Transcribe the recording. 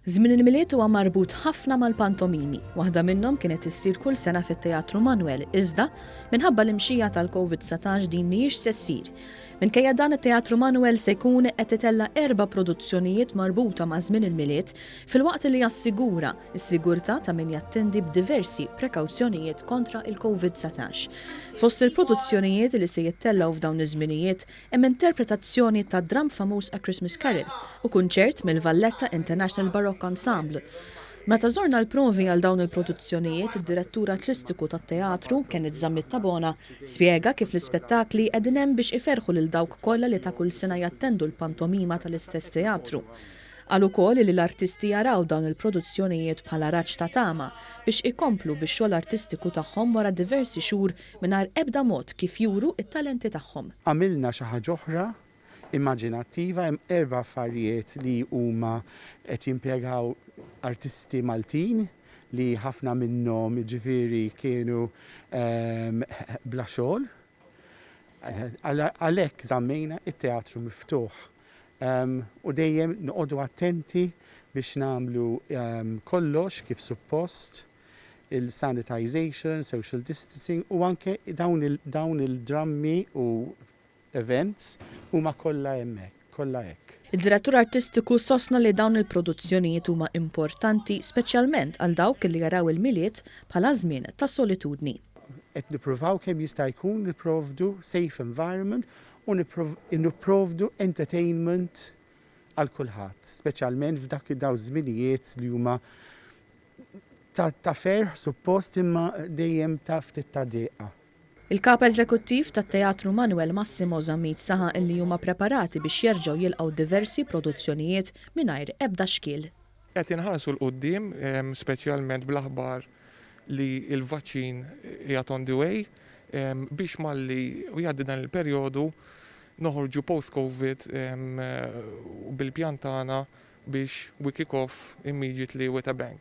Żmien il-miliet huwa marbut ħafna mal-pantomimi. Waħda minnhom kienet issir kull sena fit-Teatru Manuel, iżda minħabba l-imxija tal-COVID-19 din mhijiex se ssir. Minkejja dan it-Teatru Manuel se jkun qed itella 4 produzzjonijiet marbuta ma' żmien il-miliet filwaqt li jassigura s-sigurtà ta' min jattendi b'diversi prekawzjonijiet kontra il-COVID-19. Fost il-produzzjonijiet li se jittellaw f'dawn iż-żminijiet hemm interpretazzjoni ta' dram famuż A Christmas Carol u kunċert mill-Valletta International Baroque Ensemble. Meta żorna l-provi għal dawn il-produzzjonijiet, id-direttur artistiku tat-teatru Kenneth Zammittabona spjega kif l-ispettakli qegħdin hemm biex iferħu lil dawk kollha li ta' kull sena jattendu l-pantomima tal-istess teatru. Qal ukoll li l-artisti jaraw dawn il-produzzjonijiet bħala raġġ ta' tama biex ikomplu bix-xogħol artistiku tagħhom wara diversi xhur mingħajr ebda mod kif juru it-talenti tagħhom. Għamilna xi ħaġa oħra immaġinattiva, hemm 4 affarijiet li huma qed jimpjegaw artisti Maltin li ħafna minnhom ġifieri kienu bla xogħol. Għalhekk żammejna it-teatru miftuħ. U dejjem noqogħdu attenti biex nagħmlu kollox kif suppost, il-sanitization, social distancing u anke dawn il-drammi u events huma kollha hemmhekk, kollha hekk. Il-direttur artistiku sostna li dawn il-produzzjonijiet huma importanti speċjalment għal dawk li jaraw il-miliet bħala żmien ta' solitudni. Qed nippruvaw kemm jista' jkun nipprovdu safe environment u nipprovdu entertainment għal kulħadd, speċjalment f'dak dawn żminijiet li huma ta' ferħ suppost imma dejjem ta' ftit ta' dieqa. Il-kap eżekuttiv tat-Teatru Manuel Massimo Zammit saħa li huma preparati biex jerġgħu jilqgħu diversi produzzjonijiet mingħajr ebda xkiel. Qed inħarsu l-qudiem speċjalment bl-aħbar li l-vaċċin qiegħed on the way biex malli jgħaddi dan il-perjodu noħorġu post-COVID bil-pjan tagħna biex we kick off immediately with a bang.